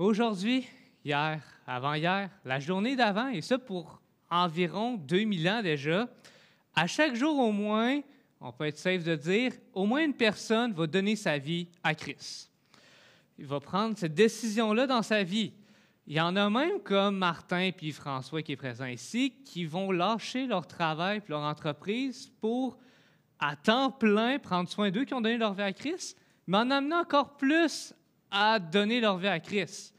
Aujourd'hui, hier, avant-hier, la journée d'avant, et ça pour environ 2000 ans déjà, à chaque jour au moins, on peut être safe de dire, au moins une personne va donner sa vie à Christ. Il va prendre cette décision-là dans sa vie. Il y en a même comme Martin et François qui est présent ici, qui vont lâcher leur travail et leur entreprise pour, à temps plein, prendre soin d'eux qui ont donné leur vie à Christ, mais en amenant encore plus à donner leur vie à Christ.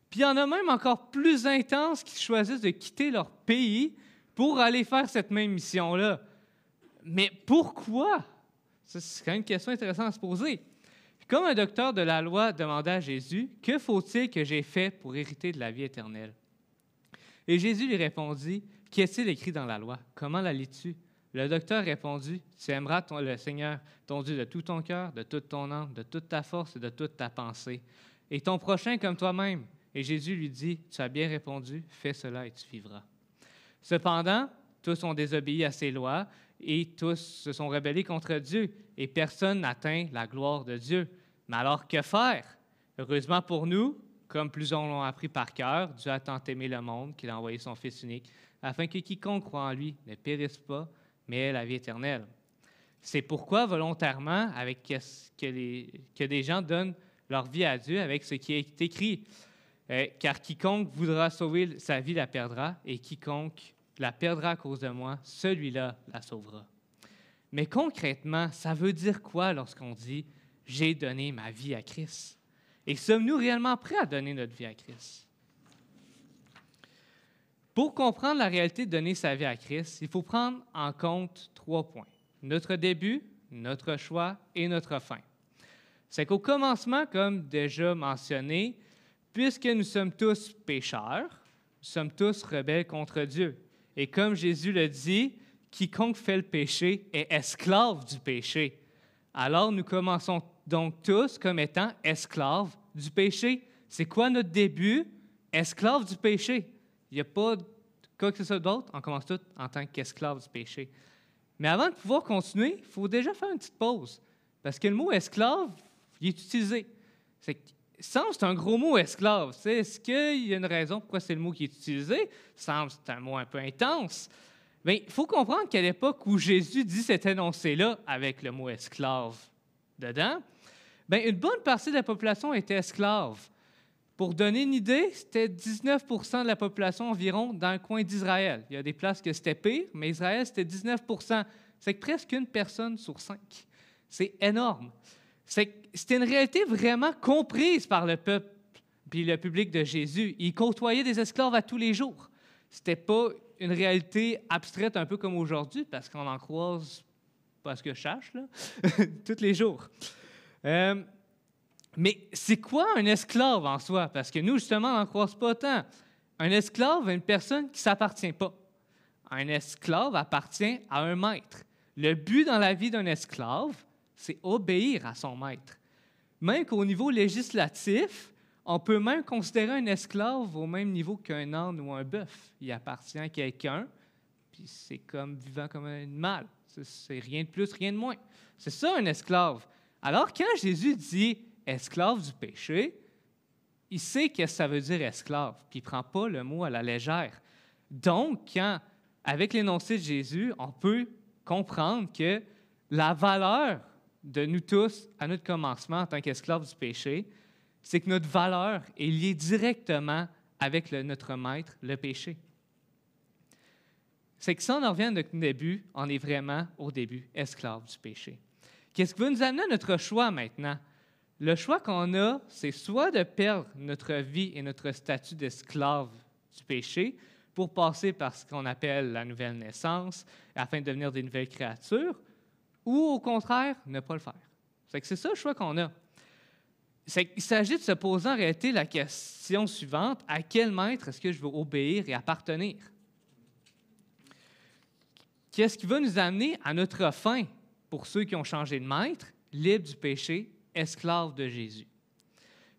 Puis il y en a même encore plus intenses qui choisissent de quitter leur pays pour aller faire cette même mission-là. Mais pourquoi? Ça, c'est quand même une question intéressante à se poser. Comme un docteur de la loi demandait à Jésus, « Que faut-il que j'ai fait pour hériter de la vie éternelle? » Et Jésus lui répondit, « Qu'est-il écrit dans la loi? Comment la lis-tu? » Le docteur répondit, « Tu aimeras le Seigneur, ton Dieu, de tout ton cœur, de toute ton âme, de toute ta force et de toute ta pensée, et ton prochain comme toi-même. » Et Jésus lui dit, « Tu as bien répondu, fais cela et tu vivras. » Cependant, tous ont désobéi à ses lois et tous se sont rebellés contre Dieu et personne n'atteint la gloire de Dieu. Mais alors, que faire? Heureusement pour nous, comme plusieurs l'ont appris par cœur, Dieu a tant aimé le monde qu'il a envoyé son Fils unique, afin que quiconque croit en lui ne périsse pas, mais ait la vie éternelle. C'est pourquoi, volontairement, que des gens donnent leur vie à Dieu avec ce qui est écrit. Car quiconque voudra sauver sa vie la perdra, et quiconque la perdra à cause de moi, celui-là la sauvera. Mais concrètement, ça veut dire quoi lorsqu'on dit « j'ai donné ma vie à Christ » ? Et sommes-nous réellement prêts à donner notre vie à Christ? Pour comprendre la réalité de donner sa vie à Christ, il faut prendre en compte 3 points. Notre début, notre choix et notre fin. C'est qu'au commencement, comme déjà mentionné, puisque nous sommes tous pécheurs, nous sommes tous rebelles contre Dieu. Et comme Jésus le dit, quiconque fait le péché est esclave du péché. Alors nous commençons donc tous comme étant esclaves du péché. C'est quoi notre début? Esclaves du péché. Il n'y a pas quoi que ce soit d'autre, on commence tous en tant qu'esclaves du péché. Mais avant de pouvoir continuer, il faut déjà faire une petite pause. Parce que le mot esclave, il est utilisé. C'est un gros mot, esclave. Est-ce qu'il y a une raison pourquoi c'est le mot qui est utilisé? C'est un mot un peu intense. Mais il faut comprendre qu'à l'époque où Jésus dit cet énoncé-là, avec le mot esclave dedans, une bonne partie de la population était esclave. Pour donner une idée, c'était 19 % de la population environ dans le coin d'Israël. Il y a des places que c'était pire, mais Israël, c'était 19 %. C'est presque une personne sur 5. C'est énorme. C'était une réalité vraiment comprise par le peuple puis le public de Jésus. Ils côtoyaient des esclaves à tous les jours. C'était pas une réalité abstraite un peu comme aujourd'hui, parce qu'on en croise, pas ce que je cherche, là, tous les jours. Mais c'est quoi un esclave en soi? Parce que nous, justement, on n'en croise pas tant. Un esclave est une personne qui ne s'appartient pas. Un esclave appartient à un maître. Le but dans la vie d'un esclave, c'est obéir à son maître. Même qu'au niveau législatif, on peut même considérer un esclave au même niveau qu'un âne ou un bœuf. Il appartient à quelqu'un, puis c'est comme vivant comme un animal. C'est rien de plus, rien de moins. C'est ça, un esclave. Alors, quand Jésus dit « esclave du péché », il sait qu'est-ce que ça veut dire « esclave », puis il ne prend pas le mot à la légère. Donc, avec l'énoncé de Jésus, on peut comprendre que la valeur de nous tous, à notre commencement en tant qu'esclaves du péché, c'est que notre valeur est liée directement avec notre maître, le péché. C'est que si on en revient à notre début, on est vraiment au début esclave du péché. Qu'est-ce qui va nous amener à notre choix maintenant? Le choix qu'on a, c'est soit de perdre notre vie et notre statut d'esclave du péché pour passer par ce qu'on appelle la nouvelle naissance, afin de devenir des nouvelles créatures, ou au contraire, ne pas le faire. C'est ça le choix qu'on a. Il s'agit de se poser en réalité la question suivante, à quel maître est-ce que je veux obéir et appartenir? Qu'est-ce qui va nous amener à notre fin pour ceux qui ont changé de maître, libres du péché, esclaves de Jésus?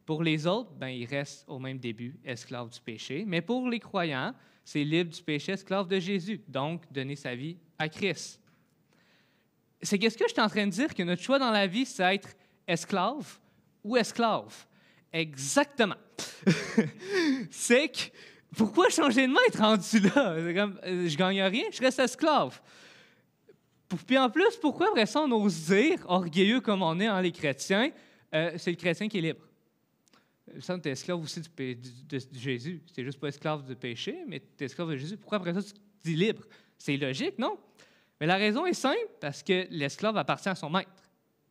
Pour les autres, ils restent au même début, esclaves du péché, mais pour les croyants, c'est libre du péché, esclave de Jésus, donc donner sa vie à Christ. C'est qu'est-ce que je suis en train de dire que notre choix dans la vie, c'est être esclave ou esclave? Exactement. C'est que, pourquoi changer de maître rendu là? C'est comme, je gagne rien, je reste esclave. Puis en plus, pourquoi après ça, on ose dire, orgueilleux comme on est, les chrétiens, c'est le chrétien qui est libre? Ça, tu es esclave aussi de Jésus. Tu n'es juste pas esclave du péché, mais tu es esclave de Jésus. Pourquoi après ça, tu dis libre? C'est logique, non? Mais la raison est simple, parce que l'esclave appartient à son maître.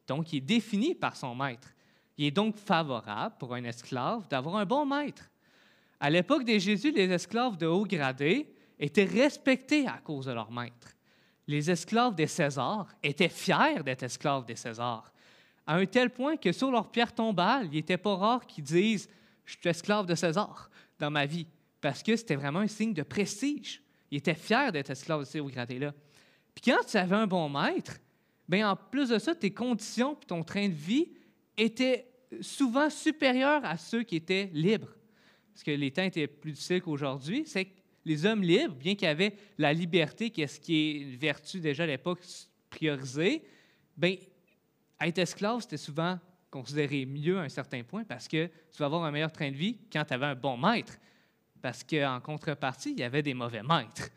Donc, il est défini par son maître. Il est donc favorable pour un esclave d'avoir un bon maître. À l'époque de Jésus, les esclaves de haut gradé étaient respectés à cause de leur maître. Les esclaves des Césars étaient fiers d'être esclaves des Césars, à un tel point que sur leur pierre tombale, il n'était pas rare qu'ils disent « Je suis esclave de César dans ma vie », parce que c'était vraiment un signe de prestige. Ils étaient fiers d'être esclaves de ces hauts gradés-là. Puis quand tu avais un bon maître, bien, en plus de ça, tes conditions et ton train de vie étaient souvent supérieurs à ceux qui étaient libres. Parce que les temps étaient plus difficiles qu'aujourd'hui. C'est que les hommes libres, bien qu'ils avaient la liberté, qui est une vertu déjà à l'époque priorisée, bien, être esclave, c'était souvent considéré mieux à un certain point parce que tu vas avoir un meilleur train de vie quand tu avais un bon maître. Parce qu'en contrepartie, il y avait des mauvais maîtres.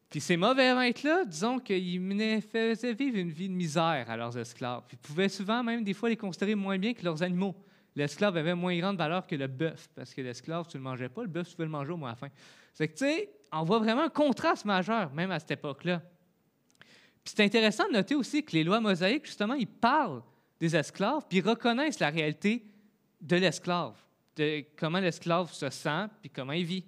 Puis ces mauvais maîtres-là, disons qu'ils faisaient vivre une vie de misère à leurs esclaves. Ils pouvaient souvent, même des fois, les considérer moins bien que leurs animaux. L'esclave avait moins grande valeur que le bœuf, parce que l'esclave, tu ne le mangeais pas, le bœuf, tu pouvais le manger au moins à la fin. C'est que, tu sais, on voit vraiment un contraste majeur, même à cette époque-là. Puis c'est intéressant de noter aussi que les lois mosaïques, justement, ils parlent des esclaves, puis ils reconnaissent la réalité de l'esclave, de comment l'esclave se sent, puis comment il vit.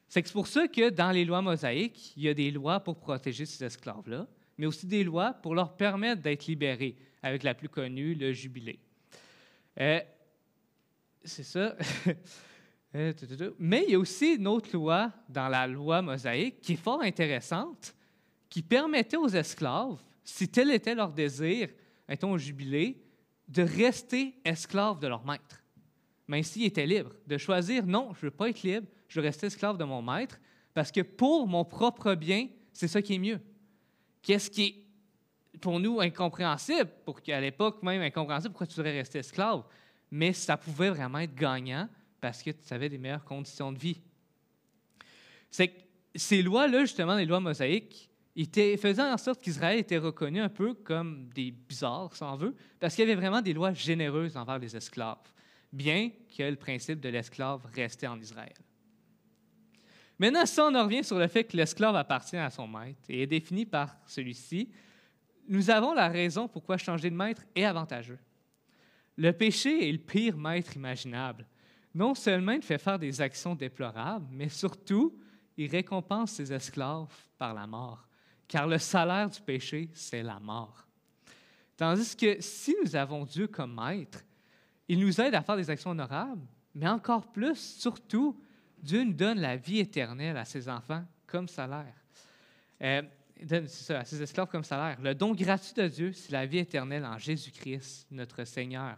C'est pour ça que dans les lois mosaïques, il y a des lois pour protéger ces esclaves-là, mais aussi des lois pour leur permettre d'être libérés, avec la plus connue, le jubilé. C'est ça. Mais il y a aussi une autre loi dans la loi mosaïque qui est fort intéressante, qui permettait aux esclaves, si tel était leur désir, mettons au jubilé, de rester esclaves de leur maître. Mais s'ils étaient libres, de choisir, non, je ne veux pas être libre, je veux rester esclave de mon maître, parce que pour mon propre bien, c'est ça qui est mieux. Qu'est-ce qui est, pour nous, incompréhensible, pour qu'à l'époque même incompréhensible, pourquoi tu devrais rester esclave? Mais ça pouvait vraiment être gagnant parce que tu avais des meilleures conditions de vie. C'est que ces lois-là, justement, les lois mosaïques, faisaient en sorte qu'Israël était reconnu un peu comme des bizarres, si on veut, parce qu'il y avait vraiment des lois généreuses envers les esclaves, bien que le principe de l'esclave restait en Israël. Maintenant, si on en revient sur le fait que l'esclave appartient à son maître et est défini par celui-ci, nous avons la raison pourquoi changer de maître est avantageux. Le péché est le pire maître imaginable. Non seulement il fait faire des actions déplorables, mais surtout, il récompense ses esclaves par la mort, car le salaire du péché, c'est la mort. Tandis que si nous avons Dieu comme maître, il nous aide à faire des actions honorables, mais encore plus, surtout, Dieu nous donne la vie éternelle à ses enfants comme salaire. C'est ça, à ses esclaves comme salaire. Le don gratuit de Dieu, c'est la vie éternelle en Jésus-Christ, notre Seigneur.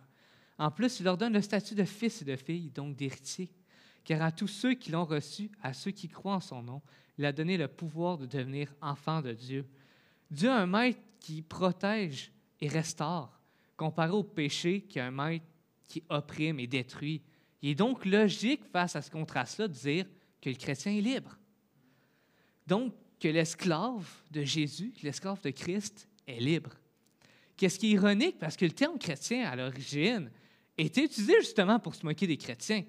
En plus, il leur donne le statut de fils et de filles, donc d'héritiers. Car à tous ceux qui l'ont reçu, à ceux qui croient en son nom, il a donné le pouvoir de devenir enfants de Dieu. Dieu a un maître qui protège et restaure, comparé au péché qui a un maître qui opprime et détruit. Il est donc logique, face à ce contraste-là, de dire que le chrétien est libre. Donc, que l'esclave de Jésus, que l'esclave de Christ est libre. Qu'est-ce qui est ironique, parce que le terme chrétien, à l'origine, était utilisé justement pour se moquer des chrétiens.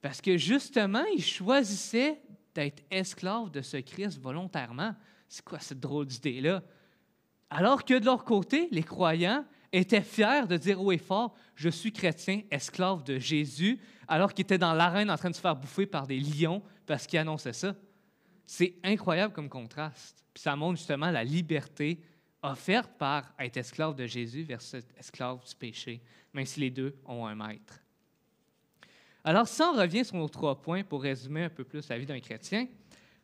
Parce que justement, ils choisissaient d'être esclaves de ce Christ volontairement. C'est quoi cette drôle d'idée-là? Alors que de leur côté, les croyants étaient fiers de dire haut et fort « Je suis chrétien, esclave de Jésus », alors qu'ils étaient dans l'arène en train de se faire bouffer par des lions parce qu'ils annonçaient ça. C'est incroyable comme contraste. Puis ça montre justement la liberté offerte par être esclave de Jésus versus esclave du péché, même si les deux ont un maître. Alors, si on revient sur nos 3 points pour résumer un peu plus la vie d'un chrétien,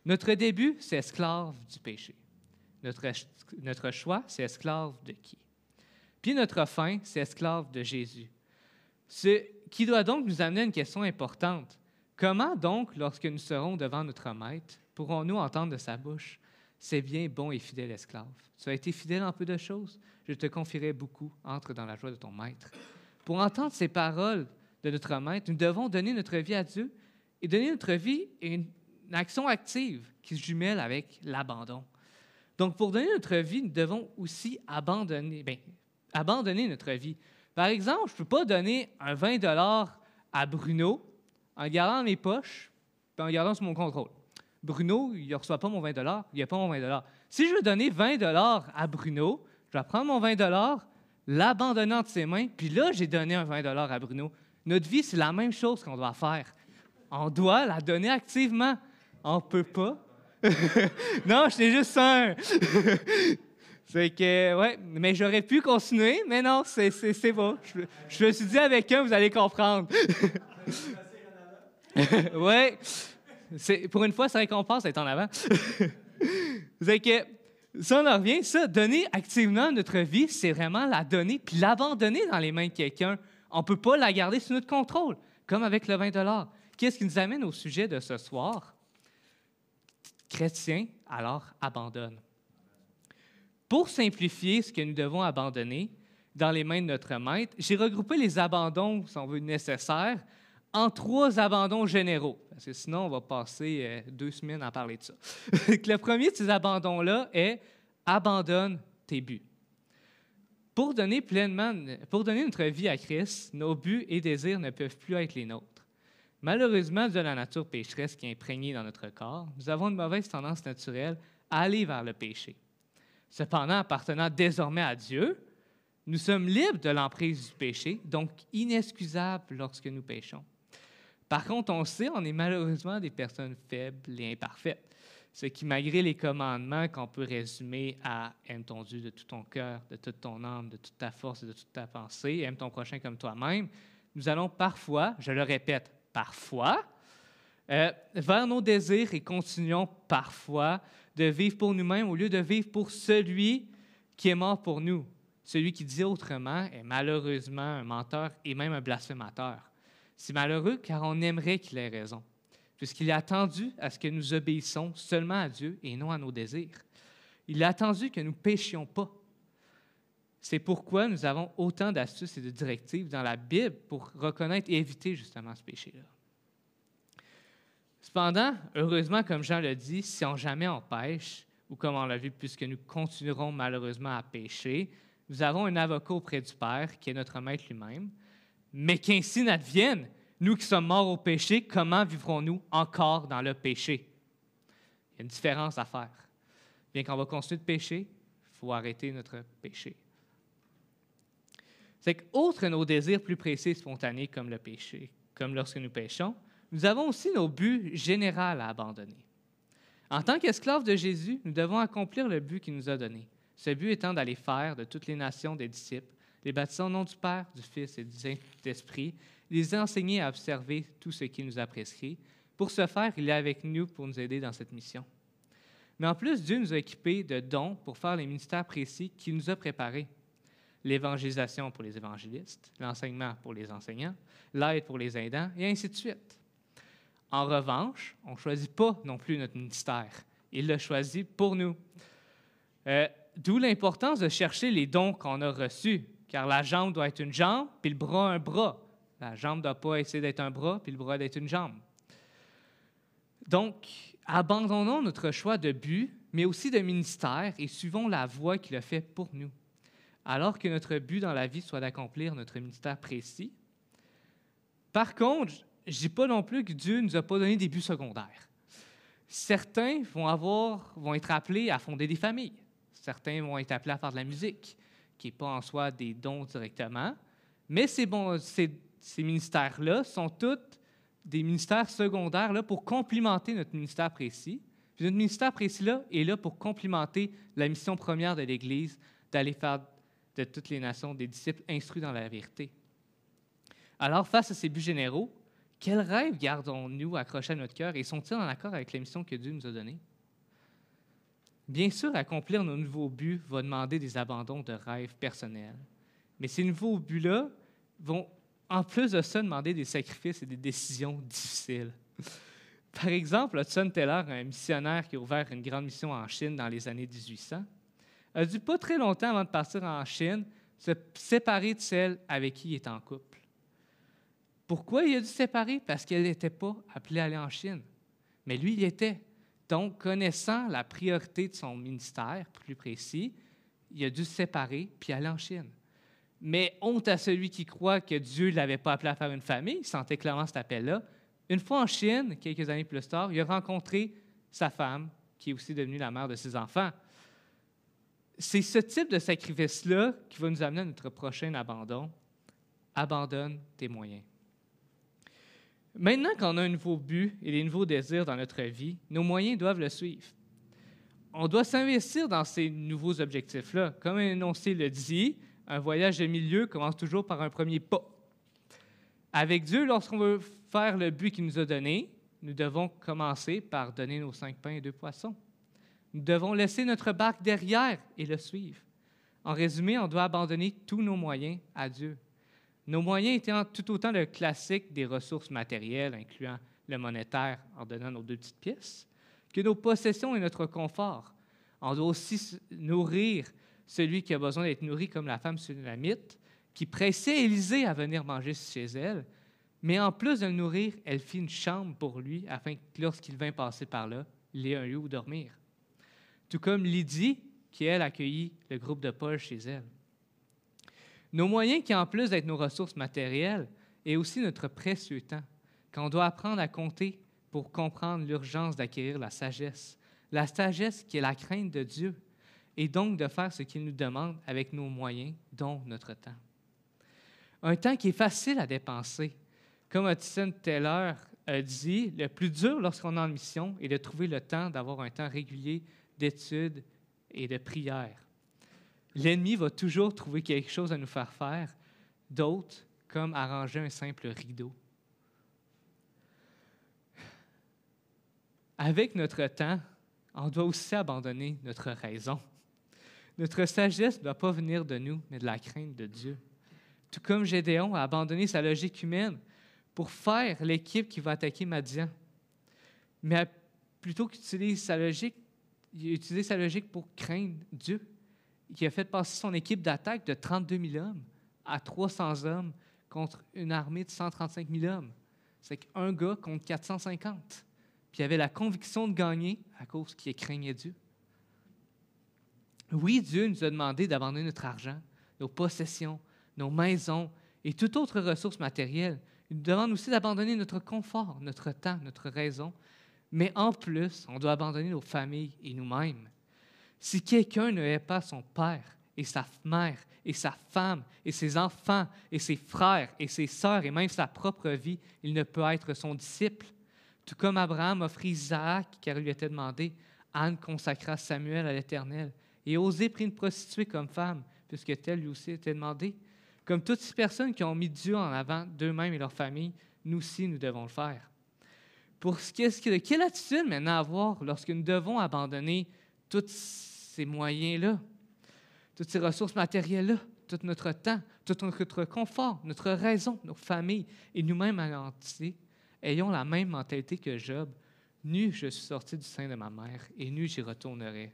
notre début, c'est esclave du péché. Notre choix, c'est esclave de qui? Puis notre fin, c'est esclave de Jésus. Ce qui doit donc nous amener à une question importante. Comment donc, lorsque nous serons devant notre maître, pourrons-nous entendre de sa bouche « C'est bien, bon et fidèle esclave. Tu as été fidèle en peu de choses, je te confierai beaucoup, entre dans la joie de ton maître. » Pour entendre ces paroles de notre maître, nous devons donner notre vie à Dieu et donner notre vie une action active qui se jumelle avec l'abandon. Donc, pour donner notre vie, nous devons aussi abandonner notre vie. Par exemple, je ne peux pas donner un 20 à Bruno en gardant mes poches et en gardant sous mon contrôle. Bruno, il ne reçoit pas mon 20 il n'a pas mon 20 Si je veux donner 20 à Bruno, je vais prendre mon 20 l'abandonner entre ses mains, puis là, j'ai donné un 20 à Bruno. Notre vie, c'est la même chose qu'on doit faire. On doit la donner activement. On ne peut pas. Non, j'étais juste un. C'est que, ouais, mais j'aurais pu continuer, mais non, c'est bon. Je me suis dit avec vous allez comprendre. Oui, pour une fois, ça récompense d'être en avant. C'est que, ça, on en revient, ça, donner activement notre vie, c'est vraiment la donner puis l'abandonner dans les mains de quelqu'un. On ne peut pas la garder sous notre contrôle, comme avec le 20 Qu'est-ce qui nous amène au sujet de ce soir? Chrétien, alors abandonne. Pour simplifier ce que nous devons abandonner dans les mains de notre maître, j'ai regroupé les abandons, si on veut, nécessaires en 3 abandons généraux. Parce que sinon, on va passer 2 semaines à parler de ça. Le premier de ces abandons-là est « abandonne tes buts ». Pour donner notre vie à Christ, nos buts et désirs ne peuvent plus être les nôtres. Malheureusement, de la nature pécheresse qui est imprégnée dans notre corps, nous avons une mauvaise tendance naturelle à aller vers le péché. Cependant, appartenant désormais à Dieu, nous sommes libres de l'emprise du péché, donc inexcusables lorsque nous péchons. Par contre, on sait, on est malheureusement des personnes faibles et imparfaites, ce qui, malgré les commandements qu'on peut résumer à « aime ton Dieu de tout ton cœur, de toute ton âme, de toute ta force et de toute ta pensée, aime ton prochain comme toi-même », nous allons parfois, je le répète, parfois, vers nos désirs et continuons parfois de vivre pour nous-mêmes au lieu de vivre pour celui qui est mort pour nous. Celui qui dit autrement est malheureusement un menteur et même un blasphémateur. C'est malheureux car on aimerait qu'il ait raison, puisqu'il a attendu à ce que nous obéissions seulement à Dieu et non à nos désirs. Il a attendu que nous ne péchions pas. C'est pourquoi nous avons autant d'astuces et de directives dans la Bible pour reconnaître et éviter justement ce péché-là. Cependant, heureusement, comme Jean l'a dit, si jamais on pêche, ou comme on l'a vu, puisque nous continuerons malheureusement à pécher, nous avons un avocat auprès du Père, qui est notre Maître lui-même. Mais qu'ainsi n'advienne, nous qui sommes morts au péché, comment vivrons-nous encore dans le péché? Il y a une différence à faire. Bien qu'on va continuer de pécher, il faut arrêter notre péché. C'est qu'outre nos désirs plus précis et spontanés comme le péché, comme lorsque nous péchons, nous avons aussi nos buts généraux à abandonner. En tant qu'esclaves de Jésus, nous devons accomplir le but qu'il nous a donné. Ce but étant d'aller faire de toutes les nations des disciples, les baptisant au nom du Père, du Fils et du Saint-Esprit, les enseigner à observer tout ce qu'il nous a prescrit. Pour ce faire, il est avec nous pour nous aider dans cette mission. Mais en plus, Dieu nous a équipés de dons pour faire les ministères précis qu'il nous a préparés. L'évangélisation pour les évangélistes, l'enseignement pour les enseignants, l'aide pour les aidants, et ainsi de suite. En revanche, on ne choisit pas non plus notre ministère. Il l'a choisi pour nous. D'où l'importance de chercher les dons qu'on a reçus, car la jambe doit être une jambe, puis le bras un bras. La jambe ne doit pas essayer d'être un bras, puis le bras d'être une jambe. Donc, abandonnons notre choix de but, mais aussi de ministère, et suivons la voie qu'il a faite pour nous. Alors que notre but dans la vie soit d'accomplir notre ministère précis. Par contre, je ne dis pas non plus que Dieu ne nous a pas donné des buts secondaires. Certains vont être appelés à fonder des familles. Certains vont être appelés à faire de la musique, qui n'est pas en soi des dons directement. Mais ces ministères-là sont tous des ministères secondaires là, pour complimenter notre ministère précis. Puis notre ministère précis-là est là pour complimenter la mission première de l'Église, d'aller faire de toutes les nations des disciples instruits dans la vérité. Alors, face à ces buts généraux, quels rêves gardons-nous accrochés à notre cœur et sont-ils en accord avec la mission que Dieu nous a donnée? Bien sûr, accomplir nos nouveaux buts va demander des abandons de rêves personnels. Mais ces nouveaux buts-là vont, en plus de ça, demander des sacrifices et des décisions difficiles. Par exemple, Hudson Taylor, un missionnaire qui a ouvert une grande mission en Chine dans les années 1800, a dû pas très longtemps avant de partir en Chine se séparer de celle avec qui il est en couple. Pourquoi il a dû se séparer? Parce qu'elle n'était pas appelée à aller en Chine. Mais lui, il était. Donc, connaissant la priorité de son ministère, plus précis, il a dû se séparer puis aller en Chine. Mais honte à celui qui croit que Dieu ne l'avait pas appelé à faire une famille, il sentait clairement cet appel-là. Une fois en Chine, quelques années plus tard, il a rencontré sa femme, qui est aussi devenue la mère de ses enfants. C'est ce type de sacrifice-là qui va nous amener à notre prochain abandon. Abandonne tes moyens. Maintenant qu'on a un nouveau but et des nouveaux désirs dans notre vie, nos moyens doivent le suivre. On doit s'investir dans ces nouveaux objectifs-là. Comme l'énoncé le dit, un voyage de milieu commence toujours par un premier pas. Avec Dieu, lorsqu'on veut faire le but qu'il nous a donné, nous devons commencer par donner nos 5 pains et 2 poissons. Nous devons laisser notre barque derrière et le suivre. En résumé, on doit abandonner tous nos moyens à Dieu. Nos moyens étant tout autant le classique des ressources matérielles, incluant le monétaire en donnant nos 2 petites pièces, que nos possessions et notre confort. On doit aussi nourrir celui qui a besoin d'être nourri, comme la femme sulamite, qui pressait Élisée à venir manger chez elle, mais en plus de le nourrir, elle fit une chambre pour lui, afin que lorsqu'il vint passer par là, il ait un lieu où dormir. Tout comme Lydie, qui, elle, accueillit le groupe de Paul chez elle. Nos moyens, qui en plus d'être nos ressources matérielles, est aussi notre précieux temps, qu'on doit apprendre à compter pour comprendre l'urgence d'acquérir la sagesse qui est la crainte de Dieu, et donc de faire ce qu'il nous demande avec nos moyens, dont notre temps. Un temps qui est facile à dépenser. Comme Hudson Taylor a dit, le plus dur lorsqu'on est en mission est de trouver le temps d'avoir un temps régulier d'études et de prière. L'ennemi va toujours trouver quelque chose à nous faire, d'autres comme arranger un simple rideau. Avec notre temps, on doit aussi abandonner notre raison. Notre sagesse ne doit pas venir de nous, mais de la crainte de Dieu. Tout comme Gédéon a abandonné sa logique humaine pour faire l'équipe qui va attaquer Madian. Mais plutôt qu'utiliser sa logique, il a utilisé sa logique pour craindre Dieu, qui a fait passer son équipe d'attaque de 32 000 hommes à 300 hommes contre une armée de 135 000 hommes. C'est qu'un gars contre 450. Puis il avait la conviction de gagner à cause qu'il craignait Dieu. Oui, Dieu nous a demandé d'abandonner notre argent, nos possessions, nos maisons et toute autre ressource matérielle. Il nous demande aussi d'abandonner notre confort, notre temps, notre raison. Mais en plus, on doit abandonner nos familles et nous-mêmes. Si quelqu'un ne hait pas son père et sa mère et sa femme et ses enfants et ses frères et ses sœurs et même sa propre vie, il ne peut être son disciple. Tout comme Abraham offrit Isaac, car il lui était demandé, Anne consacra Samuel à l'Éternel. Et Osée prit une prostituée comme femme, puisque tel lui aussi était demandé. Comme toutes ces personnes qui ont mis Dieu en avant d'eux-mêmes et leur famille, nous aussi, nous devons le faire. Quelle attitude maintenant avoir lorsque nous devons abandonner tous ces moyens-là, toutes ces ressources matérielles-là, tout notre temps, tout notre confort, notre raison, nos familles et nous-mêmes en entier, ayons la même mentalité que Job. Nu, je suis sorti du sein de ma mère, et nu, j'y retournerai.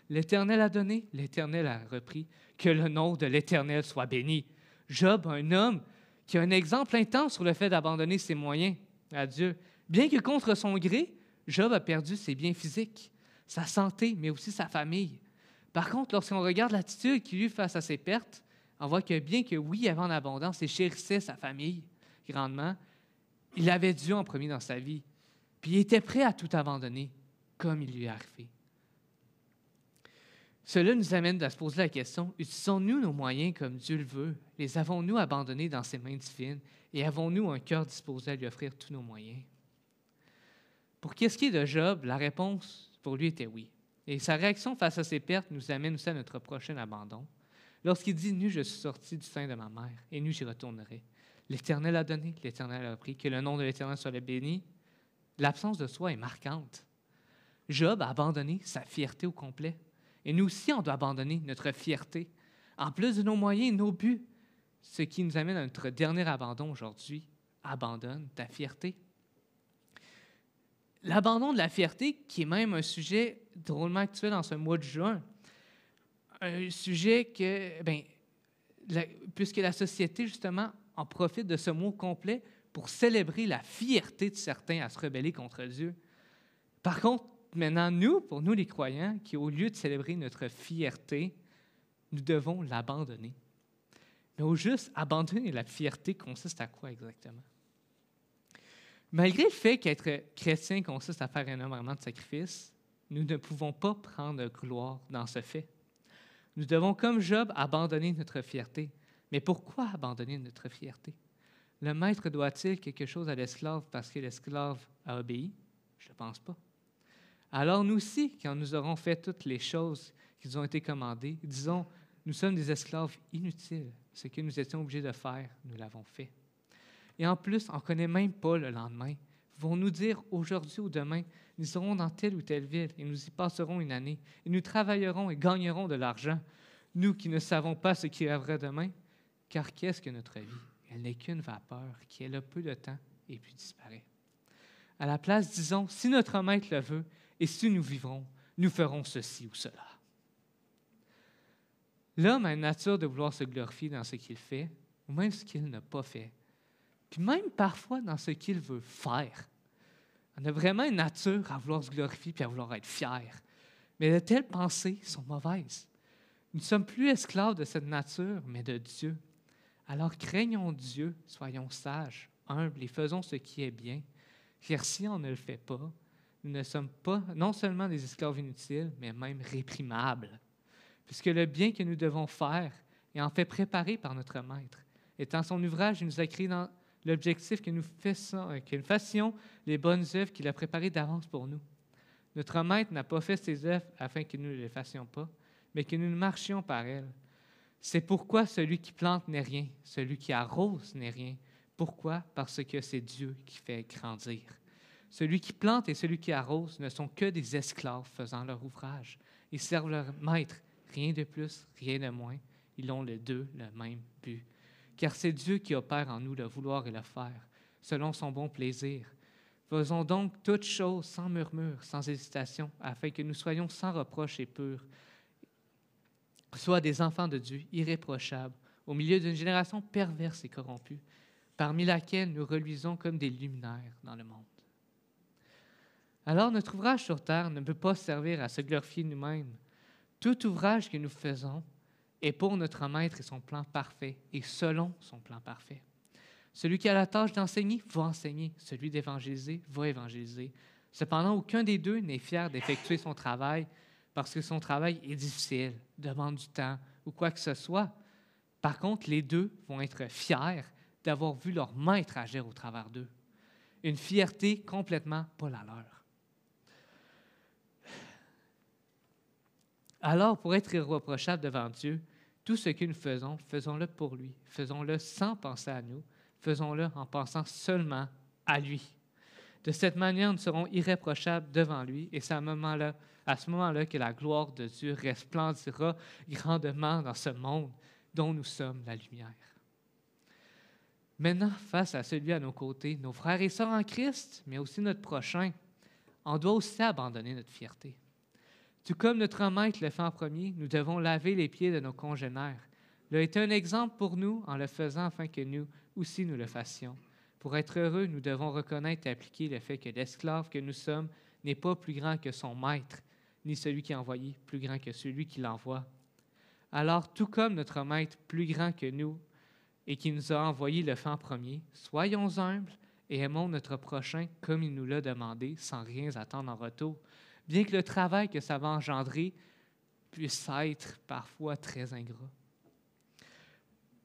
L'Éternel a donné, l'Éternel a repris, que le nom de l'Éternel soit béni. Job, un homme qui a un exemple intense sur le fait d'abandonner ses moyens à Dieu. Bien que contre son gré, Job a perdu ses biens physiques, sa santé, mais aussi sa famille. Par contre, lorsqu'on regarde l'attitude qu'il eut face à ses pertes, on voit que bien que oui, il avait en abondance et chérissait sa famille grandement, il avait Dieu en premier dans sa vie. Puis il était prêt à tout abandonner, comme il lui est arrivé. Cela nous amène à se poser la question, utilisons-nous nos moyens comme Dieu le veut? Les avons-nous abandonnés dans ses mains divines? Et avons-nous un cœur disposé à lui offrir tous nos moyens? Pour qu'est-ce qui est de Job, la réponse pour lui était oui. Et sa réaction face à ses pertes nous amène aussi à notre prochain abandon. Lorsqu'il dit « Nu, je suis sorti du sein de ma mère, et nu, j'y retournerai. L'Éternel a donné, l'Éternel a pris, que le nom de l'Éternel soit béni. » L'absence de soi est marquante. Job a abandonné sa fierté au complet. Et nous aussi, on doit abandonner notre fierté, en plus de nos moyens et nos buts. Ce qui nous amène à notre dernier abandon aujourd'hui. Abandonne ta fierté. L'abandon de la fierté, qui est même un sujet drôlement actuel en ce mois de juin. Un sujet que, puisque la société, justement, en profite de ce mot complet pour célébrer la fierté de certains à se rebeller contre Dieu. Par contre, maintenant, pour nous les croyants, qui au lieu de célébrer notre fierté, nous devons l'abandonner. Mais au juste, abandonner la fierté consiste à quoi exactement? Malgré le fait qu'être chrétien consiste à faire énormément de sacrifices, nous ne pouvons pas prendre gloire dans ce fait. Nous devons, comme Job, abandonner notre fierté. Mais pourquoi abandonner notre fierté? Le maître doit-il quelque chose à l'esclave parce que l'esclave a obéi? Je ne pense pas. Alors nous aussi, quand nous aurons fait toutes les choses qui nous ont été commandées, disons, nous sommes des esclaves inutiles. Ce que nous étions obligés de faire, nous l'avons fait. Et en plus, on ne connaît même pas le lendemain. Ils vont nous dire aujourd'hui ou demain, nous serons dans telle ou telle ville et nous y passerons une année. Et nous travaillerons et gagnerons de l'argent. Nous qui ne savons pas ce qui arrivera demain, car qu'est-ce que notre vie? Elle n'est qu'une vapeur qui est là peu de temps et puis disparaît. À la place, disons, si notre maître le veut et si nous vivrons, nous ferons ceci ou cela. L'homme a une nature de vouloir se glorifier dans ce qu'il fait ou même ce qu'il n'a pas fait. Puis même parfois dans ce qu'il veut faire. On a vraiment une nature à vouloir se glorifier et à vouloir être fier. Mais de telles pensées sont mauvaises. Nous ne sommes plus esclaves de cette nature, mais de Dieu. Alors craignons Dieu, soyons sages, humbles et faisons ce qui est bien. Car si on ne le fait pas, nous ne sommes pas non seulement des esclaves inutiles, mais même réprimables. Puisque le bien que nous devons faire est en fait préparé par notre Maître. Étant son ouvrage, il nous a créé dans l'objectif que nous fassions les bonnes œuvres qu'il a préparées d'avance pour nous. Notre Maître n'a pas fait ces œuvres afin que nous ne les fassions pas, mais que nous marchions par elles. C'est pourquoi celui qui plante n'est rien, celui qui arrose n'est rien. Pourquoi? Parce que c'est Dieu qui fait grandir. Celui qui plante et celui qui arrose ne sont que des esclaves faisant leur ouvrage. Ils servent leur maître, rien de plus, rien de moins. Ils ont les deux le même but. Car c'est Dieu qui opère en nous le vouloir et le faire, selon son bon plaisir. Faisons donc toutes choses sans murmure, sans hésitation, afin que nous soyons sans reproche et purs, soit des enfants de Dieu irréprochables, au milieu d'une génération perverse et corrompue, parmi laquelle nous reluisons comme des luminaires dans le monde. Alors notre ouvrage sur terre ne peut pas servir à se glorifier nous-mêmes. Tout ouvrage que nous faisons est pour notre Maître et son plan parfait, et selon son plan parfait. Celui qui a la tâche d'enseigner va enseigner, celui d'évangéliser va évangéliser. Cependant, aucun des deux n'est fier d'effectuer son travail parce que son travail est difficile, demande du temps ou quoi que ce soit. Par contre, les deux vont être fiers d'avoir vu leur maître agir au travers d'eux. Une fierté complètement pas la leur. Alors, pour être irréprochable devant Dieu, tout ce que nous faisons, faisons-le pour lui. Faisons-le sans penser à nous. Faisons-le en pensant seulement à lui. De cette manière, nous serons irréprochables devant lui et c'est à ce moment-là que la gloire de Dieu resplendira grandement dans ce monde dont nous sommes la lumière. Maintenant, face à celui à nos côtés, nos frères et sœurs en Christ, mais aussi notre prochain, on doit aussi abandonner notre fierté. Tout comme notre Maître le fait en premier, nous devons laver les pieds de nos congénères. Il a été un exemple pour nous en le faisant afin que nous aussi nous le fassions. Pour être heureux, nous devons reconnaître et appliquer le fait que l'esclave que nous sommes n'est pas plus grand que son maître, ni celui qui a envoyé plus grand que celui qui l'envoie. Alors, tout comme notre maître plus grand que nous et qui nous a envoyé le fait en premier, soyons humbles et aimons notre prochain comme il nous l'a demandé, sans rien attendre en retour, bien que le travail que ça va engendrer puisse être parfois très ingrat.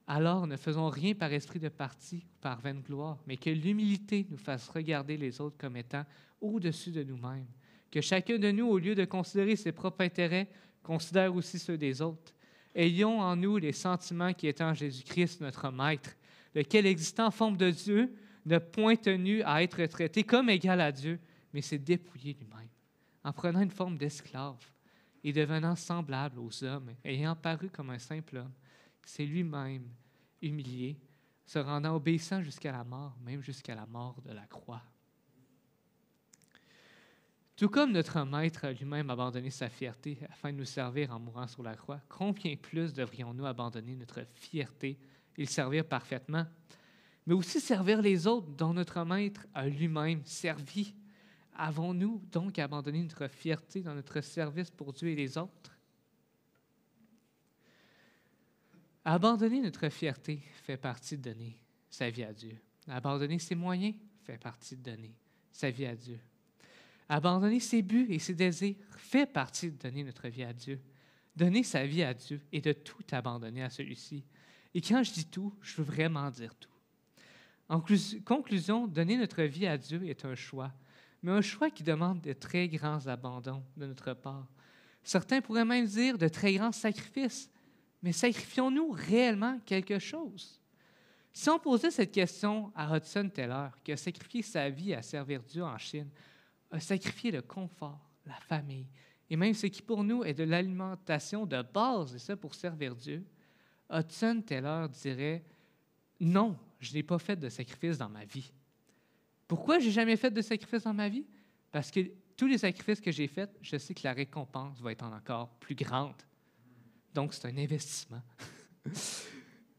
Alors, ne faisons rien par esprit de parti ou par vaine gloire, mais que l'humilité nous fasse regarder les autres comme étant au-dessus de nous-mêmes. Que chacun de nous, au lieu de considérer ses propres intérêts, considère aussi ceux des autres. Ayons en nous les sentiments qui étaient en Jésus-Christ, notre Maître, lequel, existant en forme de Dieu, n'a point tenu à être traité comme égal à Dieu, mais s'est dépouillé lui-même, en prenant une forme d'esclave et devenant semblable aux hommes, ayant paru comme un simple homme. C'est lui-même humilié, se rendant obéissant jusqu'à la mort, même jusqu'à la mort de la croix. Tout comme notre Maître a lui-même abandonné sa fierté afin de nous servir en mourant sur la croix, combien plus devrions-nous abandonner notre fierté et le servir parfaitement? mais aussi servir les autres dont notre Maître a lui-même servi. Avons-nous donc abandonné notre fierté dans notre service pour Dieu et les autres? Abandonner notre fierté fait partie de donner sa vie à Dieu. Abandonner ses moyens fait partie de donner sa vie à Dieu. Abandonner ses buts et ses désirs fait partie de donner notre vie à Dieu. Donner sa vie à Dieu et de tout abandonner à celui-ci. Et quand je dis tout, je veux vraiment dire tout. En conclusion, donner notre vie à Dieu est un choix, mais un choix qui demande de très grands abandons de notre part. Certains pourraient même dire de très grands sacrifices, mais sacrifions-nous réellement quelque chose? Si on posait cette question à Hudson Taylor, qui a sacrifié sa vie à servir Dieu en Chine, a sacrifié le confort, la famille, et même ce qui pour nous est de l'alimentation de base, et ça pour servir Dieu, Hudson Taylor dirait « Non, je n'ai pas fait de sacrifice dans ma vie. » Pourquoi je n'ai jamais fait de sacrifice dans ma vie? Parce que tous les sacrifices que j'ai faits, je sais que la récompense va être encore plus grande. Donc, c'est un investissement.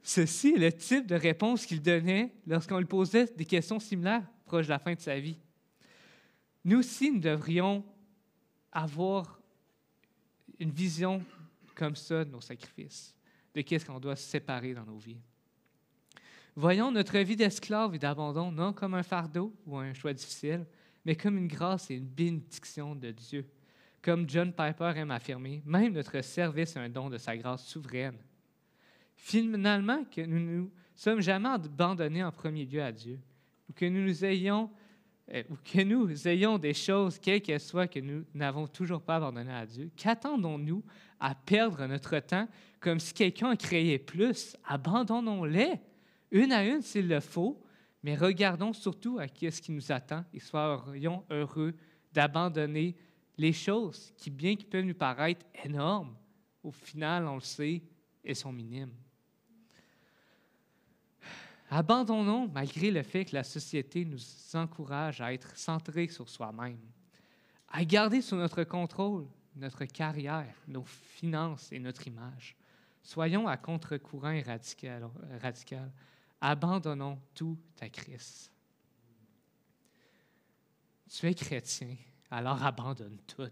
Ceci est le type de réponse qu'il donnait lorsqu'on lui posait des questions similaires proche de la fin de sa vie. Nous aussi, nous devrions avoir une vision comme ça de nos sacrifices, de qu'est-ce qu'on doit se séparer dans nos vies. Voyons notre vie d'esclave et d'abandon non comme un fardeau ou un choix difficile, mais comme une grâce et une bénédiction de Dieu. Comme John Piper aime affirmer, même notre service est un don de sa grâce souveraine. Finalement, que nous ne nous sommes jamais abandonnés en premier lieu à Dieu, ou que nous ayons des choses, quelles qu'elles soient, que nous n'avons toujours pas abandonnées à Dieu, qu'attendons-nous à perdre notre temps comme si quelqu'un en créait plus? Abandonnons-les, une à une s'il le faut, mais regardons surtout à ce qui nous attend et soyons heureux d'abandonner les choses qui, bien qu'ils peuvent nous paraître énormes, au final, on le sait, elles sont minimes. Abandonnons, malgré le fait que la société nous encourage à être centrés sur soi-même, à garder sous notre contrôle notre carrière, nos finances et notre image. Soyons à contre-courant et radical. Abandonnons tout à Christ. Tu es chrétien, alors abandonne tout.